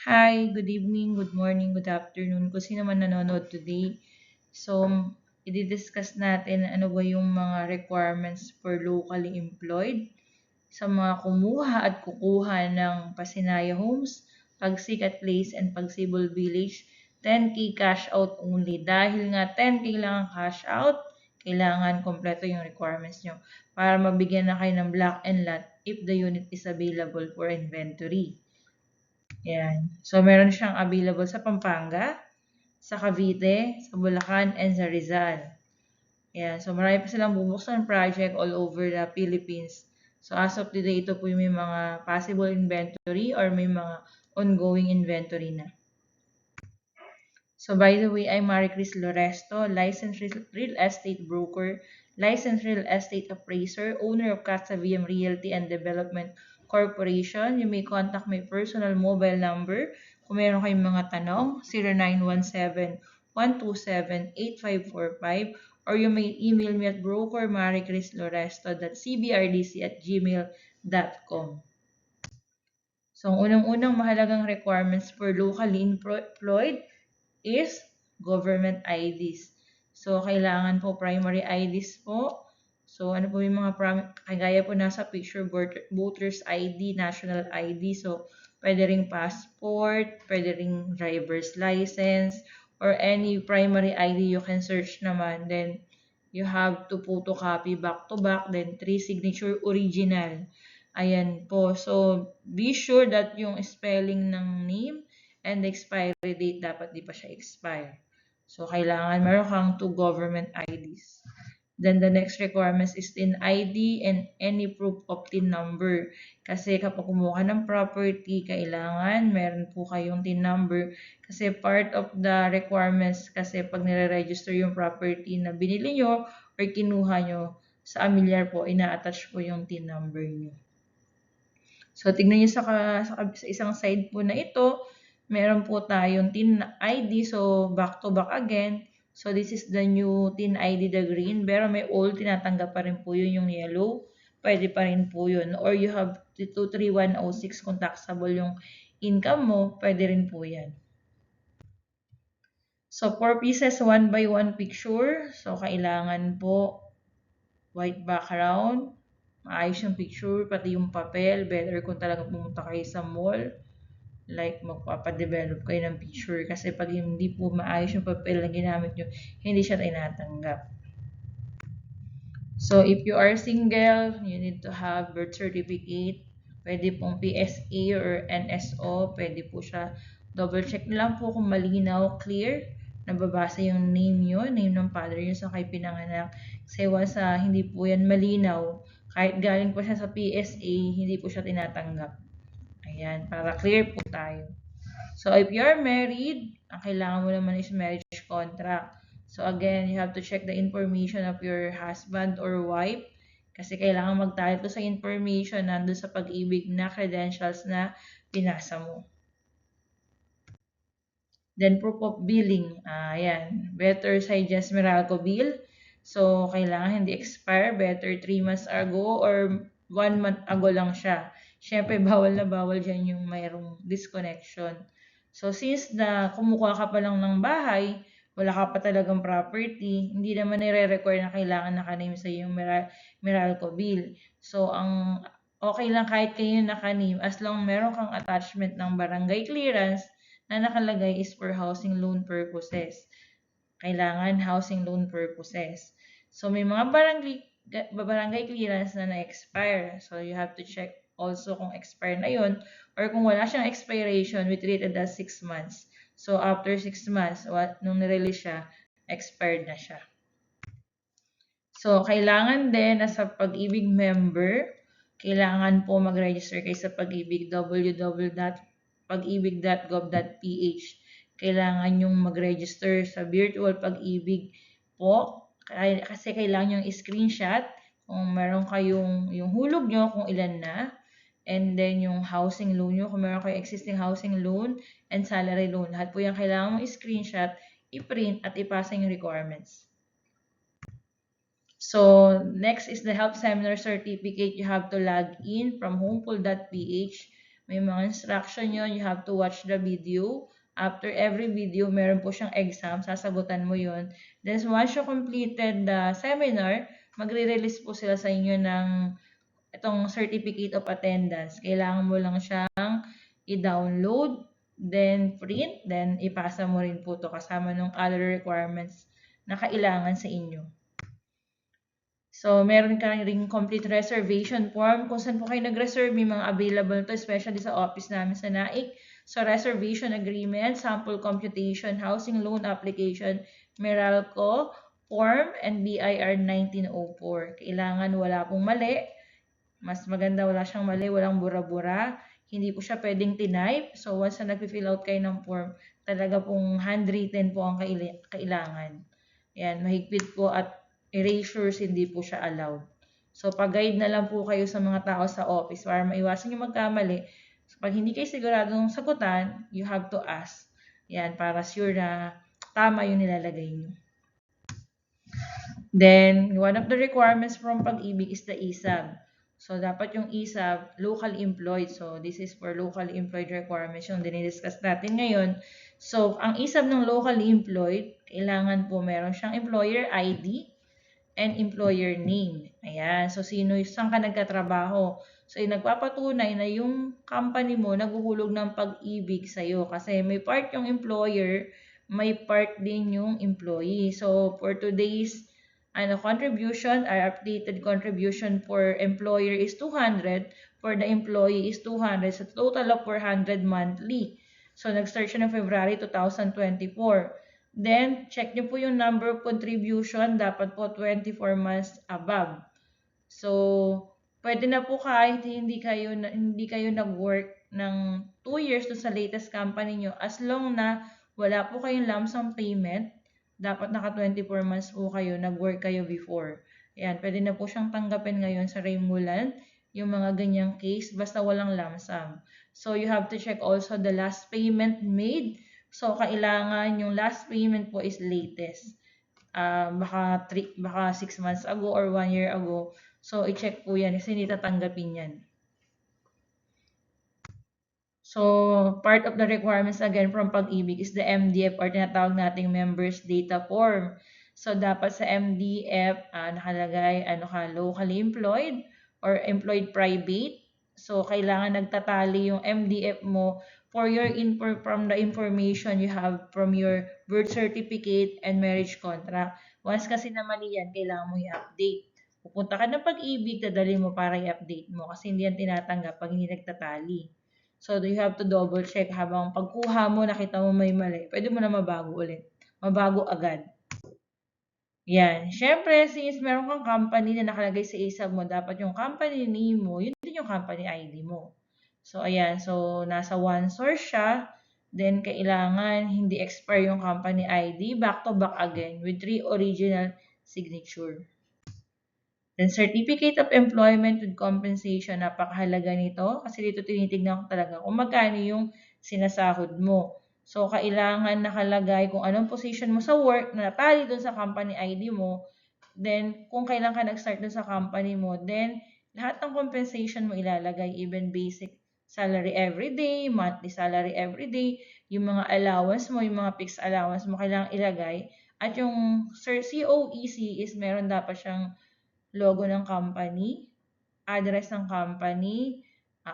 Hi, good evening, good morning, good afternoon, kung sino man nanonood today. So, i-discuss natin ano ba yung mga requirements for locally employed sa mga kumuha at kukuha ng Pasinaya Homes, Pagsikat Place, and Pagsibol Village. 10K cash out only. Dahil nga 10K lang ang cash out, kailangan kompleto yung requirements nyo para mabigyan na kayo ng block and lot if the unit is available for inventory. Yan. So, meron siyang available sa Pampanga, sa Cavite, sa Bulacan, and sa Rizal. Yan. So, marami pa silang bubuksan project all over the Philippines. So, as of today, ito po yung may mga possible inventory or may mga ongoing inventory na. So, by the way, I'm Marie Chris Loresto, licensed real estate broker, licensed real estate appraiser, owner of Casa VM Realty and Development Corporation. You may contact my personal mobile number kung meron kayong mga tanong, 0917-127-8545, or you may email me at brokermarichrisloresto.cbrdc@gmail.com. So, ang unang-unang mahalagang requirements for locally employed is government IDs. So, kailangan po primary IDs po. So, ano po yung mga kagaya po nasa picture, voters ID, national ID. So, pwede ring passport, pwede ring driver's license, or any primary ID you can search naman. Then, you have to photocopy back to back, then 3 signature original. Ayan po. So, be sure that yung spelling ng name and the expiry date dapat di pa siya expire. So, kailangan meron kang 2 government IDs. Then, the next requirements is TIN ID and any proof of TIN number. Kasi kapag kumuha ng property, kailangan meron po kayong TIN number. Kasi part of the requirements, kasi pag nire-register yung property na binili nyo or kinuha nyo, sa amilyar po, ina-attach po yung TIN number nyo. So, tignan nyo sa isang side po na ito, meron po tayong TIN ID. So, back to back again. So, this is the new TIN ID, the green. Pero may old, tinatanggap pa rin po yun yung yellow. Pwede pa rin po yun. Or you have 23106 kung taxable yung income mo, pwede rin po yan. So, 4 pieces, 1 by 1 picture. So, kailangan po white background, maayos yung picture, pati yung papel. Better kung talaga pumunta kayo sa mall, like magpapadevelop kayo ng picture. Kasi pag hindi po maayos yung papel na ginamit nyo, hindi siya tinatanggap. So, if you are single, you need to have birth certificate. Pwede pong PSA or NSO. Pwede po siya. Double check lang po kung malinaw, clear. Nababasa yung name nyo, name ng father nyo sa kay pinanganak. Kasi once hindi po yan malinaw, kahit galing po siya sa PSA, hindi po siya tinatanggap. Ayan, para clear po tayo. So, if you are married, ang kailangan mo naman is marriage contract. So, again, you have to check the information of your husband or wife kasi kailangan magtali to sa information nandun sa pag-ibig na credentials na pinasa mo. Then, proof of billing. Ayan. Better suggest Meralco bill. So, kailangan hindi expire. Better 3 months ago or 1 month ago lang siya. Siyempre, bawal na bawal dyan yung mayroong disconnection. So, since na kumukuha ka pa lang ng bahay, wala ka pa talagang property, hindi naman nire-require na kailangan naka-name sa yung Meralco bill. So, ang okay lang kahit kayo naka-name as long meron kang attachment ng barangay clearance na nakalagay is for housing loan purposes. Kailangan housing loan purposes. So, may mga barangay clearance na na-expire. So, you have to check also kung expire na yun or kung wala siyang expiration, we treat it as 6 months. So, after 6 months, nung nirelease siya, expired na siya. So, kailangan din na sa Pag-ibig member, kailangan po mag-register kayo sa Pag-ibig www.pagibig.gov.ph. Kailangan yung mag-register sa virtual Pag-ibig po kasi kailangan yung screenshot kung meron kayong yung hulog nyo kung ilan na, and then yung housing loan nyo kung meron kayong existing housing loan and salary loan. Lahat po yan kailangan mong screenshot, i-print at ipasa yung requirements. So, next is the Help Seminar Certificate. You have to log in from homepool.ph. May mga instruction yun. You have to watch the video. After every video, meron po siyang exam. Sasagutan mo yun. Then once you completed the seminar, magre-release po sila sa inyo ng itong certificate of attendance. Kailangan mo lang siyang i-download, then print, then ipasa mo rin po to kasama ng other requirements na kailangan sa inyo. So, meron ka ring complete reservation form. Kung saan po kayo nag-reserve, may mga available to, especially sa office namin sa NAIC. So, reservation agreement, sample computation, housing loan application, Meralco, form, and BIR 1904. Kailangan wala pong mali. Mas maganda wala siyang mali, walang bura-bura. Hindi po siya pwedeng tinype. So, once na nag-fill out kayo ng form, talaga pong handwritten po ang kailangan. Yan, mahigpit po at erasures hindi po siya allowed. So, pag-guide na lang po kayo sa mga tao sa office para maiwasan yung magkamali. So, pag hindi kayo siguradong sagutan, you have to ask. Yan, para sure na tama yung nilalagay nyo. Then, one of the requirements from Pag-ibig is the ESAB. So, dapat yung ESAB, locally employed. So, this is for locally employed requirements yung dinidiscuss natin ngayon. So, ang ESAB ng locally employed, kailangan po meron siyang employer ID and employer name. Ayan. So, saan ka nagkatrabaho? So, yung nagpapatunay na yung company mo naghuhulog ng pag-ibig sa'yo. Kasi may part yung employer, may part din yung employee. So, for today's contribution, our updated contribution for employer is 200, for the employee is 200, so total of 400 monthly. So, nag-start siya ng February 2024. Then, check nyo po yung number of contribution, dapat po 24 months above. So, pwede na po kahit hindi kayo nag-work ng 2 years to sa latest company nyo, as long na wala po kayong lump sum payment, dapat naka 24 months po kayo, nag-work kayo before. Ayan, pwede na po siyang tanggapin ngayon sa Raymulan, yung mga ganyang case, basta walang lump sum. So, you have to check also the last payment made. So, kailangan yung last payment po is latest. Baka 6 months ago or 1 year ago. So, i-check po yan kasi hindi tatanggapin yan. So, part of the requirements again from Pag-ibig is the MDF or tinatawag nating Members Data Form. So, dapat sa MDF, nakalagay, locally employed or employed private. So, kailangan nagtatali yung MDF mo for your from the information you have from your birth certificate and marriage contract. Once kasi na mali yan, kailangan mo i-update. Pupunta ka ng Pag-ibig, dadali mo para i-update mo kasi hindi yan tinatanggap pag hindi nagtatali. So, you have to double check habang pagkuha mo, nakita mo may mali. Pwede mo na mabago ulit. Mabago agad. Yan. Siyempre, since meron kang company na nakalagay sa ESAB mo, dapat yung company name mo, yun din yung company ID mo. So, ayan. So, nasa one source siya. Then, kailangan hindi expire yung company ID. Back to back again with 3 original signature. Then, Certificate of Employment with Compensation, napakahalaga nito kasi dito tinitignan ko talaga kung magkano yung sinasahod mo. So, kailangan nakalagay kung anong position mo sa work na natali dun sa company ID mo. Then, kung kailan ka nag-start dun sa company mo, then lahat ng compensation mo ilalagay, even basic salary every day, monthly salary every day, yung mga allowance mo, yung mga fixed allowance mo, kailangan ilagay. At yung COEC is meron dapat siyang logo ng company, address ng company,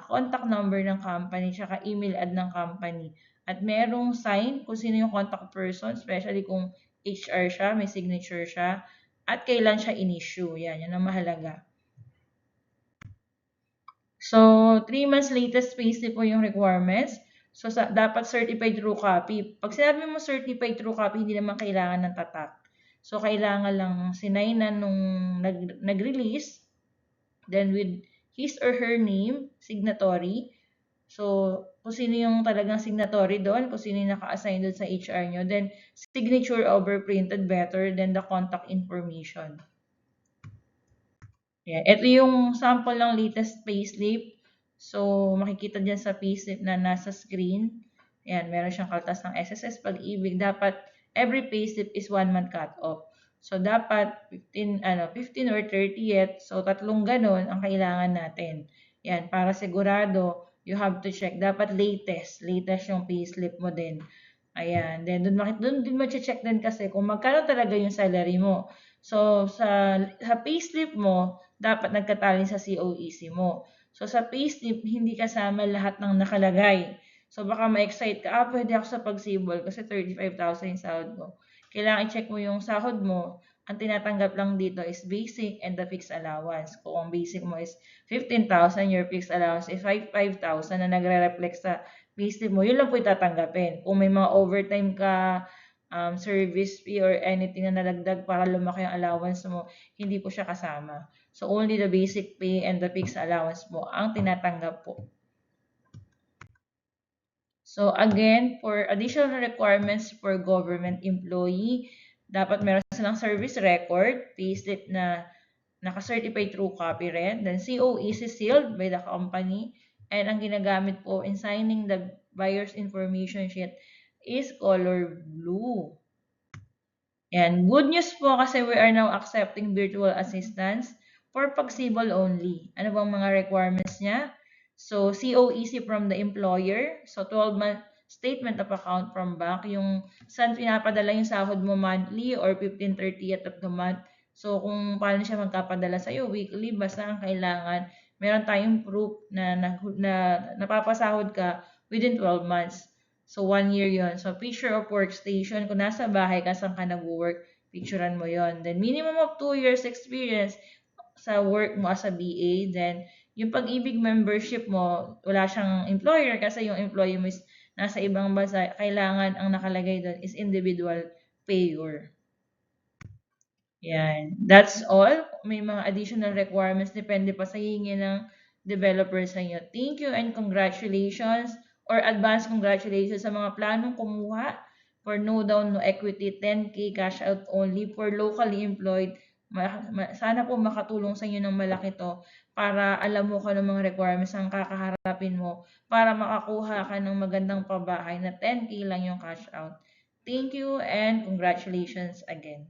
contact number ng company, tsaka email ad ng company. At merong sign kung sino yung contact person, especially kung HR siya, may signature siya, at kailan siya in-issue. Yan ang mahalaga. So, 3 months latest payslip po yung requirements. So, dapat certified true copy. Pag sinabi mo certified true copy, hindi naman kailangan ng tatak. So, kailangan lang sinaynan nung nag-release, then with his or her name, signatory. So, kung sino yung talagang signatory doon, kung sino yung naka-assign doon sa HR nyo, then signature over printed better than the contact information. Yeah. Ito yung sample ng latest payslip. So, makikita dyan sa payslip na nasa screen. Ayan, meron siyang kaltas ng SSS Pag-ibig. Dapat every payslip is 1 month cut-off. So, dapat 15 or 30th. So, tatlong ganon ang kailangan natin. Yan, para sigurado you have to check. Dapat latest yung payslip mo din. Ayan. Then, doon din check din kasi kung magkano talaga yung salary mo. So, sa payslip mo, dapat nagkatali sa COEC mo. So, sa payslip, hindi kasama lahat ng nakalagay. So, baka ma-excite ka, pwede ako sa pagsibol kasi 35,000 yung sahod ko. Kailangan i-check mo yung sahod mo. Ang tinatanggap lang dito is basic and the fixed allowance. Kung ang basic mo is 15,000, your fixed allowance is 5,000 na nagre-reflect sa payslip mo, yun lang po itatanggapin. Kung may mga overtime ka, service fee or anything na nalagdag para lumaki ang allowance mo, hindi po siya kasama. So, only the basic pay and the fixed allowance mo ang tinatanggap po. So, again, for additional requirements for government employee, dapat meron silang service record, payslip na naka-certify true copy rin. Then, COEC sealed by the company. And ang ginagamit po in signing the buyer's information sheet is color blue. And good news po kasi we are now accepting virtual assistance for pagsibol only. Ano bang mga requirements niya? So, COEC from the employer. So, 12-month statement of account from bank. Yung saan pinapadala yung sahod mo monthly or 15/30th of the month. So, kung paano siya magkapadala sa'yo weekly, basta ang kailangan, meron tayong proof na napapasahod ka within 12 months. So, 1 year yon. So, picture of workstation. Kung nasa bahay ka, saan ka nag-work, picturean mo yon. Then, minimum of 2 years experience sa work mo as a BA. Then, yung Pag-ibig membership mo, wala siyang employer kasi yung employee mo is nasa ibang bansa. Kailangan ang nakalagay doon is individual payer. Yan. That's all. May mga additional requirements. Depende pa sa hingi ng developer sa inyo. Thank you and congratulations or advance congratulations sa mga planong kumuha for no down, no equity, 10K cash out only for locally employed. Sana po makatulong sa inyo ng malaki to para alam mo kung ano mga requirements ang kakaharapin mo para makakuha ka ng magandang pabahay na 10K lang yung cash out. Thank you and congratulations again.